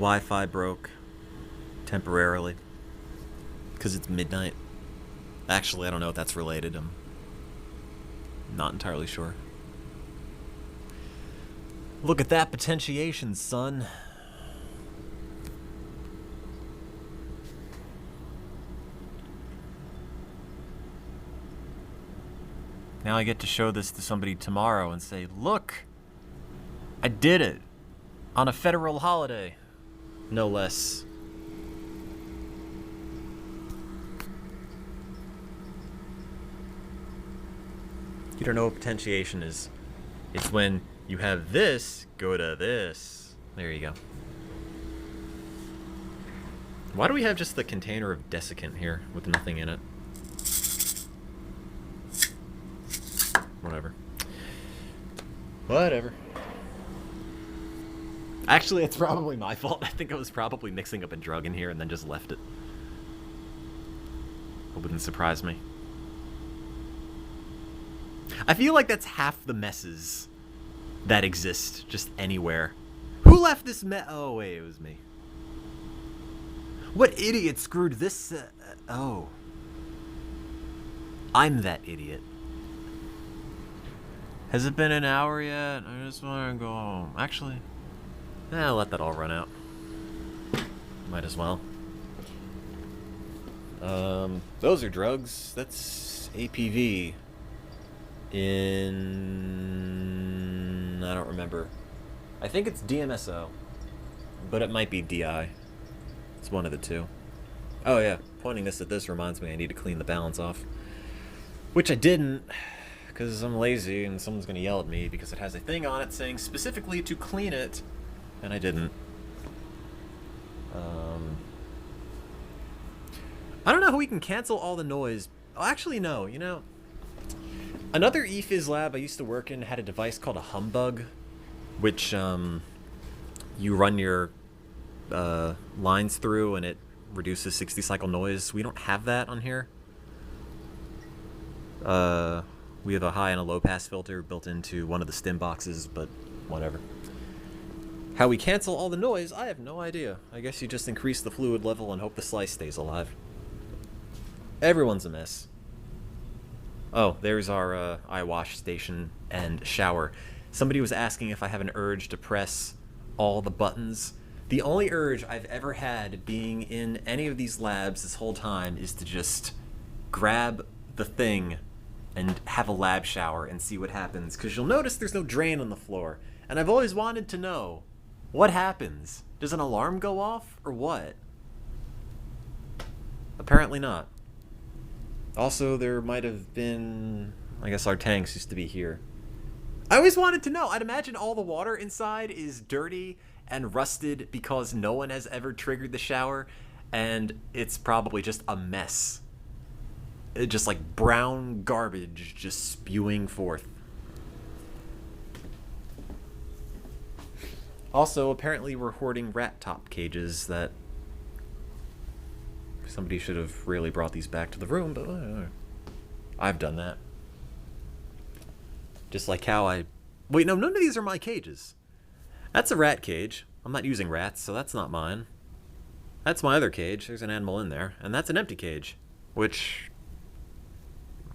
Wi-Fi broke temporarily because it's midnight. Actually, I don't know if that's related. I'm not entirely sure. Look at that potentiation, son. Now I get to show this to somebody tomorrow and say, look, I did it on a federal holiday, no less. You don't know what potentiation is. It's when you have this go to this. There you go. Why do we have just the container of desiccant here with nothing in it? Whatever. Whatever. Actually, it's probably my fault. I think I was probably mixing up a drug in here and then just left it. It wouldn't surprise me. I feel like that's half the messes that exist just anywhere. Who left this Oh, wait, it was me. What idiot screwed this? Oh. I'm that idiot. Has it been an hour yet? I just want to go home. Actually, I'll let that all run out. Might as well. Those are drugs. That's APV. I don't remember. I think it's DMSO, but it might be DI. It's one of the two. Oh yeah, pointing this at this reminds me I need to clean the balance off. Which I didn't, because I'm lazy and someone's going to yell at me because it has a thing on it saying specifically to clean it, and I didn't. I don't know how we can cancel all the noise. Oh, actually, no, you know. Another ePhys lab I used to work in had a device called a Humbug, which you run your lines through and it reduces 60 cycle noise. We don't have that on here. We have a high and a low pass filter built into one of the stim boxes, but whatever. How we cancel all the noise, I have no idea. I guess you just increase the fluid level and hope the slice stays alive. Everyone's a mess. Oh, there's our eye wash station and shower. Somebody was asking if I have an urge to press all the buttons. The only urge I've ever had being in any of these labs this whole time is to just grab the thing and have a lab shower and see what happens. Because you'll notice there's no drain on the floor. And I've always wanted to know, what happens? Does an alarm go off or what? Apparently not. Also, there might have been... I guess our tanks used to be here. I always wanted to know. I'd imagine all the water inside is dirty and rusted because no one has ever triggered the shower, and it's probably just a mess. Just like brown garbage just spewing forth. Also, apparently we're hoarding rat top cages that somebody should have really brought these back to the room, but I've done that. Just like how I... Wait, no, none of these are my cages. That's a rat cage. I'm not using rats, so that's not mine. That's my other cage. There's an animal in there. And that's an empty cage, which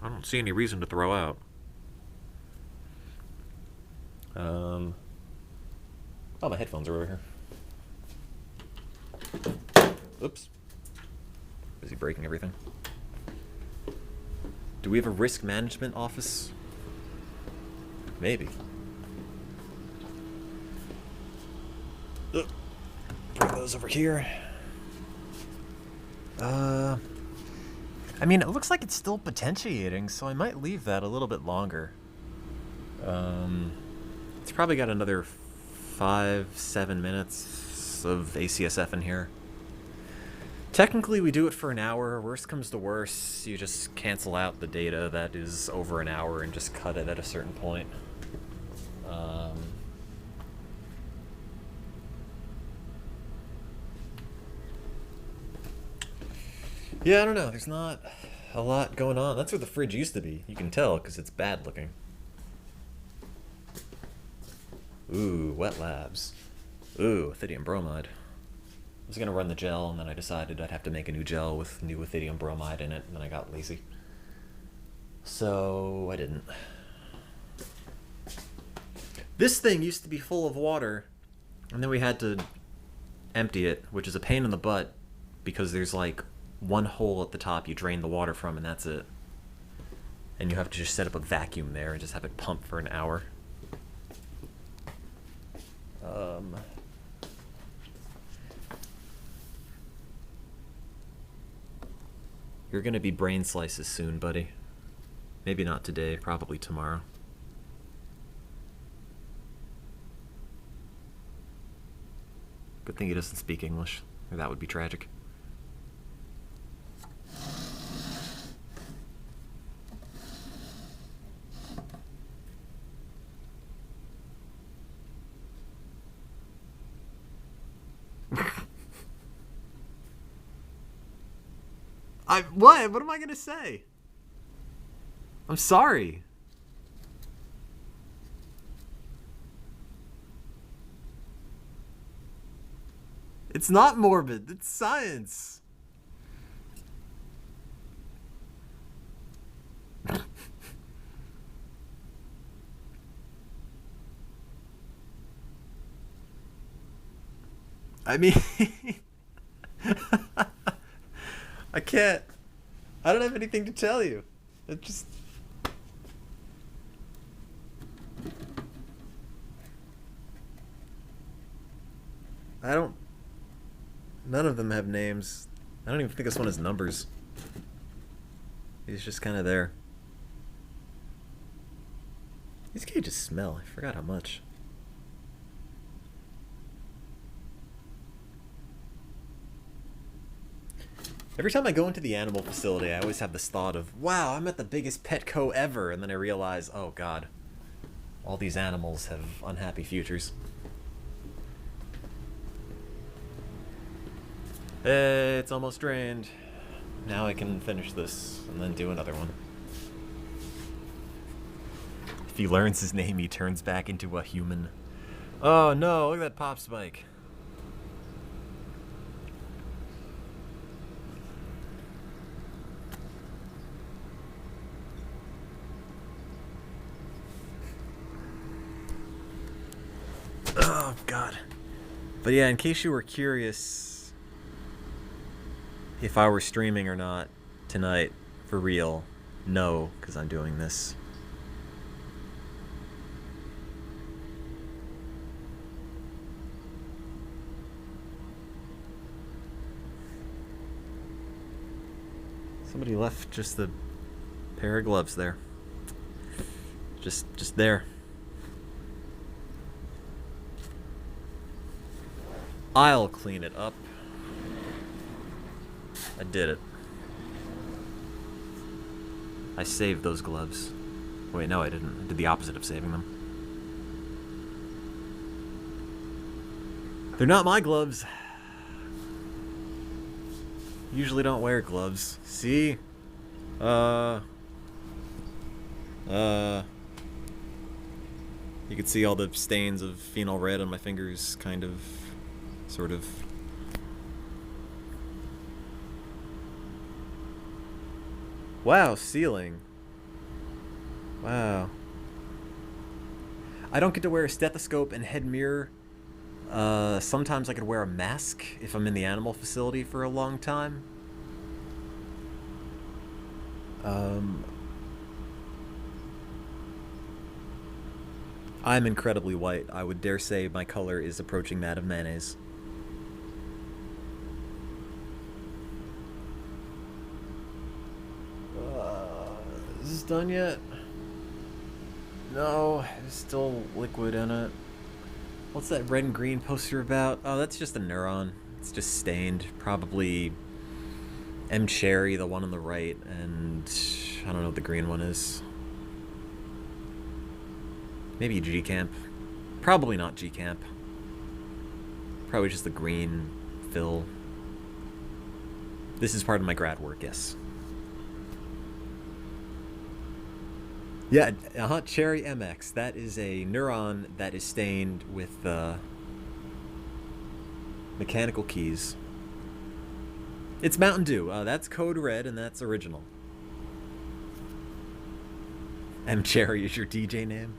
I don't see any reason to throw out. Oh, my headphones are over here. Oops. Busy breaking everything. Do we have a risk management office? Maybe. Bring those over here. I mean, it looks like it's still potentiating, so I might leave that a little bit longer. It's probably got another 5-7 minutes of ACSF in here. Technically, we do it for an hour. Worst comes to worst, you just cancel out the data that is over an hour and just cut it at a certain point. Yeah, I don't know. There's not a lot going on. That's where the fridge used to be. You can tell because it's bad looking. Ooh, wet labs. Ooh, ethidium bromide. was going to run the gel, and then I decided I'd have to make a new gel with new lithium bromide in it, and then I got lazy. So I didn't. This thing used to be full of water, and then we had to empty it, which is a pain in the butt because there's like one hole at the top you drain the water from, and that's it. And you have to just set up a vacuum there and just have it pump for an hour. You're gonna be brain slices soon, buddy. Maybe not today, probably tomorrow. Good thing he doesn't speak English, or that would be tragic. What? What am I gonna say? I'm sorry. It's not morbid. It's science. I mean, I can't. I don't have anything to tell you. It just. I don't. None of them have names. I don't even think this one has numbers. He's just kind of there. These cages smell. I forgot how much. Every time I go into the animal facility, I always have this thought of, wow, I'm at the biggest Petco ever, and then I realize, oh god, all these animals have unhappy futures. Hey, it's almost drained. Now I can finish this, and then do another one. If he learns his name, he turns back into a human. Oh no, look at that pop spike. Oh, God. But yeah, in case you were curious if I were streaming or not tonight, for real, no, because I'm doing this. Somebody left just a pair of gloves there. Just there. I'll clean it up. I did it. I saved those gloves. Wait, no, I didn't. I did the opposite of saving them. They're not my gloves. Usually don't wear gloves. See? You can see all the stains of phenol red on my fingers, kind of, sort of. Wow, ceiling. Wow. I don't get to wear a stethoscope and head mirror. Sometimes I could wear a mask if I'm in the animal facility for a long time. I'm incredibly white. I would dare say my color is approaching that of mayonnaise. Is this done yet? No, there's still liquid in it. What's that red and green poster about? Oh, that's just a neuron. It's just stained. Probably M. Cherry, the one on the right, and I don't know what the green one is. Maybe G-Camp. Probably not G-Camp. Probably just the green fill. This is part of my grad work, yes. Yeah, Cherry MX. That is a neuron that is stained with Mechanical keys. It's Mountain Dew. That's Code Red, and that's original. M. Cherry is your DJ name.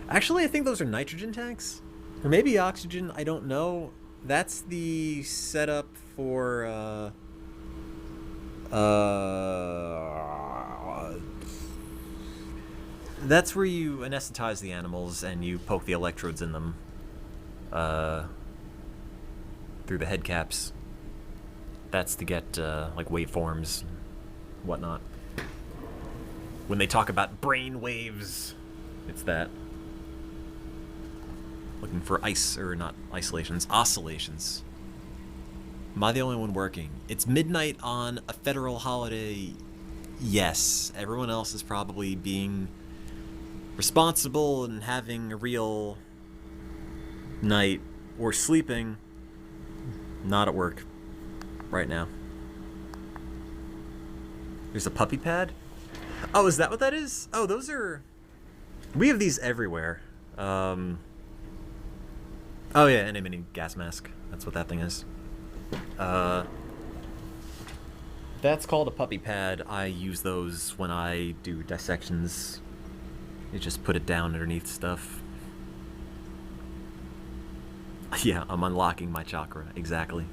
Actually, I think those are nitrogen tanks. Or maybe oxygen, I don't know. That's the setup for, that's where you anesthetize the animals and you poke the electrodes in them, through the head caps. That's to get, like, waveforms and whatnot. When they talk about brain waves, it's that. Looking for oscillations. Am I the only one working? It's midnight on a federal holiday. Yes, everyone else is probably being responsible and having a real night or sleeping. Not at work right now. There's a puppy pad? Oh, is that what that is? Oh, those are... We have these everywhere. Oh yeah, and a mini gas mask. That's what that thing is. That's called a puppy pad. I use those when I do dissections. You just put it down underneath stuff. Yeah, I'm unlocking my chakra. Exactly.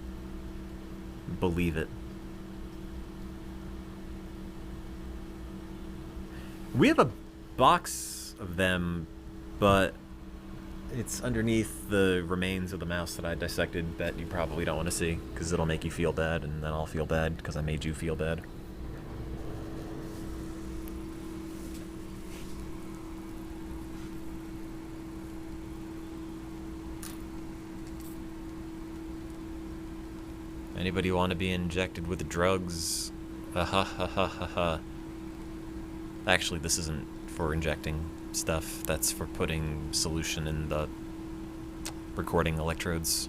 Believe it. We have a box of them, but it's underneath the remains of the mouse that I dissected that you probably don't want to see, because it'll make you feel bad, and then I'll feel bad because I made you feel bad. Anybody want to be injected with drugs? Actually, this isn't for injecting stuff. That's for putting solution in the recording electrodes.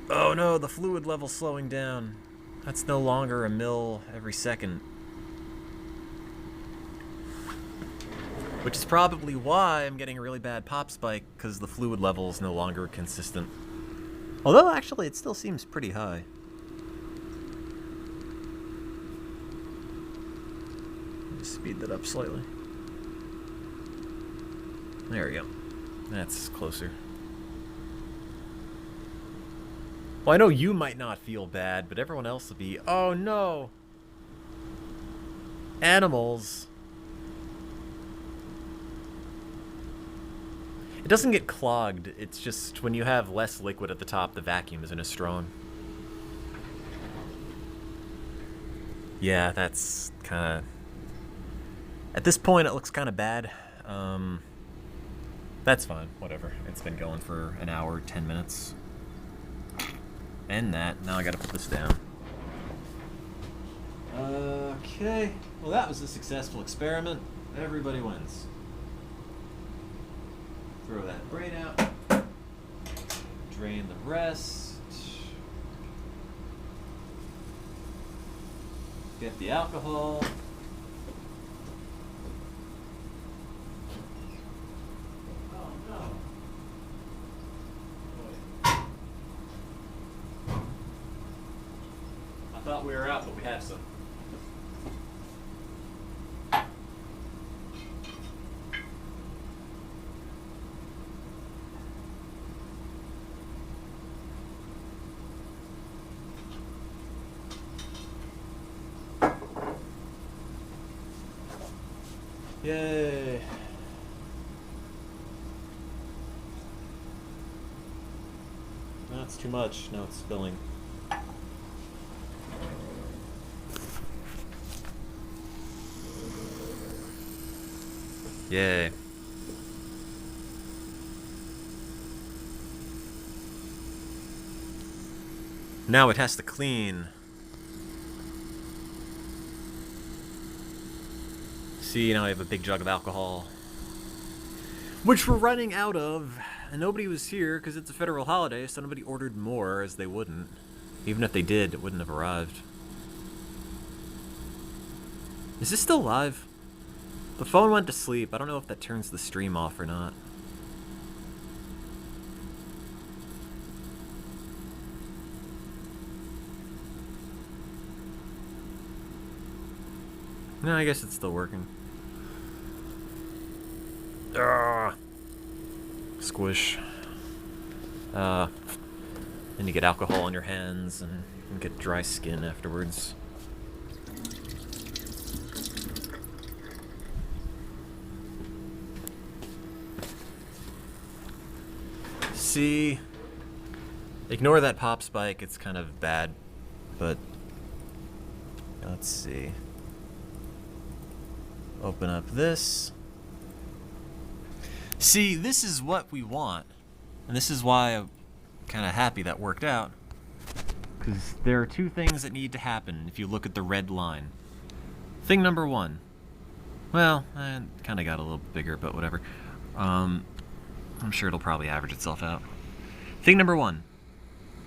Oh no, the fluid level's slowing down. That's no longer a mil every second. Which is probably why I'm getting a really bad pop spike, because the fluid level is no longer consistent. Although, actually, it still seems pretty high. Let me speed that up slightly. There we go. That's closer. Well, I know you might not feel bad, but everyone else will be, oh no! Animals! It doesn't get clogged, it's just when you have less liquid at the top, the vacuum isn't as strong. Yeah, that's kinda... At this point, it looks kinda bad. That's fine, whatever. It's been going for an hour, 10 minutes. And that, now I gotta put this down. Okay, well that was a successful experiment. Everybody wins. Throw that braid out. Drain the rest. Get the alcohol. Oh no. I thought we were out, but we have some. Yay. That's too much. Now it's spilling. Yay. Now it has to clean. See, now I have a big jug of alcohol, which we're running out of, and nobody was here because it's a federal holiday, so nobody ordered more, as they wouldn't. Even if they did, it wouldn't have arrived. Is this still live? The phone went to sleep. I don't know if that turns the stream off or not. No, I guess it's still working. Squish. Then you get alcohol on your hands and get dry skin afterwards. See, ignore that pop spike, it's kind of bad, but let's see. Open up this. See, this is what we want, and this is why I'm kind of happy that worked out, because there are two things that need to happen if you look at the red line. Thing number one, well, I kind of got a little bigger, but whatever. I'm sure it'll probably average itself out. Thing number one,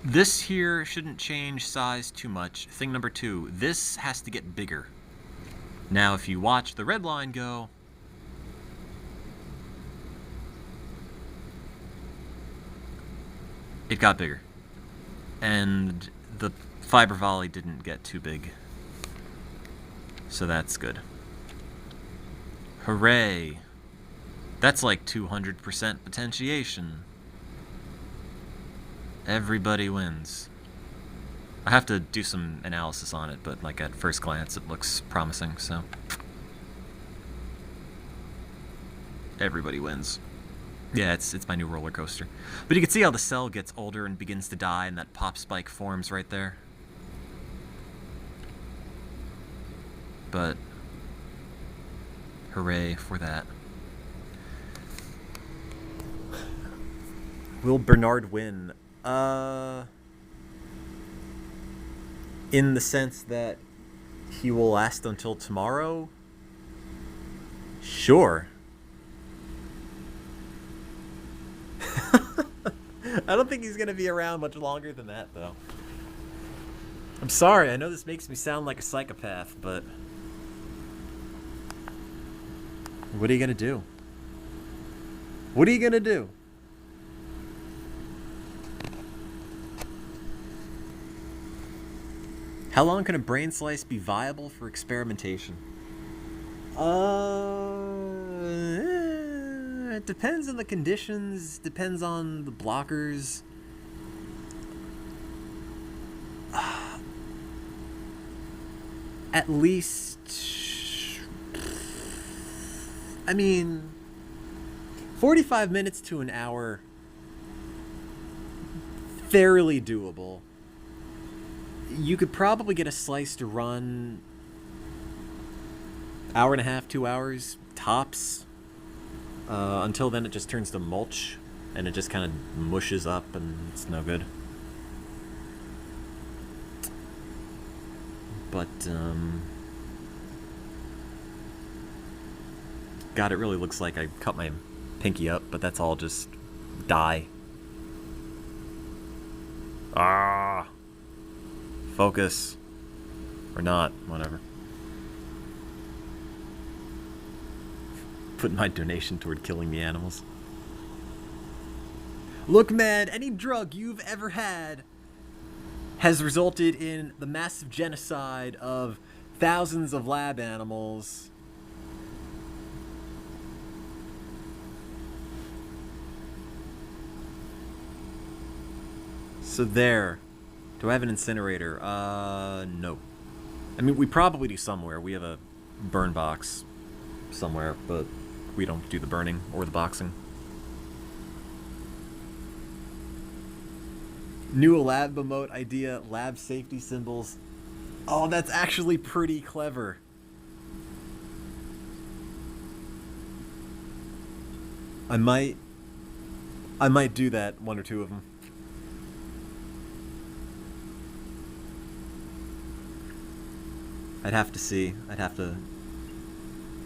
this here shouldn't change size too much. Thing number two, this has to get bigger. Now, if you watch the red line go, it got bigger. And the fiber volley didn't get too big. So that's good. Hooray. That's like 200% potentiation. Everybody wins. I have to do some analysis on it, but like at first glance it looks promising, so. Everybody wins. Yeah, it's my new roller coaster. But you can see how the cell gets older and begins to die, and that pop spike forms right there. But hooray for that. Will Bernard win? In the sense that he will last until tomorrow? Sure. I don't think he's going to be around much longer than that, though. I'm sorry, I know this makes me sound like a psychopath, but what are you going to do? What are you going to do? How long can a brain slice be viable for experimentation? It depends on the conditions, depends on the blockers. At least, I mean, 45 minutes to an hour, fairly doable. You could probably get a slice to run hour and a half, 2 hours, tops. Until then it just turns to mulch, and it just kind of mushes up, and it's no good. But, God, it really looks like I cut my pinky up, but that's all just dye. Ah! Focus. Or not, whatever. Put my donation toward killing the animals. Look, man, any drug you've ever had has resulted in the massive genocide of thousands of lab animals. So there. Do I have an incinerator? No. I mean, we probably do somewhere. We have a burn box somewhere, but we don't do the burning or the boxing. New lab emote idea, lab safety symbols. Oh, that's actually pretty clever. I might do that, one or two of them. I'd have to see. I'd have to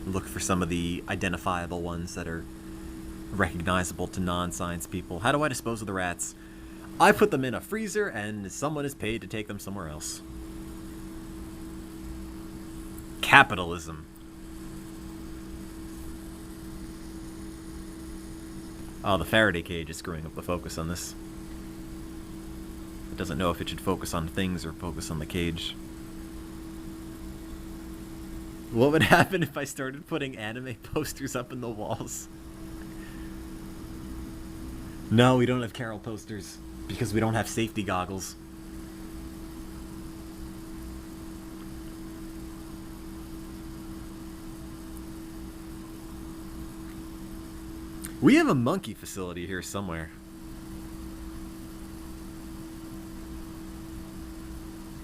look for some of the identifiable ones that are recognizable to non-science people. How do I dispose of the rats? I put them in a freezer, and someone is paid to take them somewhere else. Capitalism. Oh, the Faraday cage is screwing up the focus on this. It doesn't know if it should focus on things or focus on the cage. What would happen if I started putting anime posters up in the walls? No, we don't have Carol posters because we don't have safety goggles. We have a monkey facility here somewhere.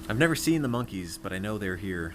I've never seen the monkeys, but I know they're here.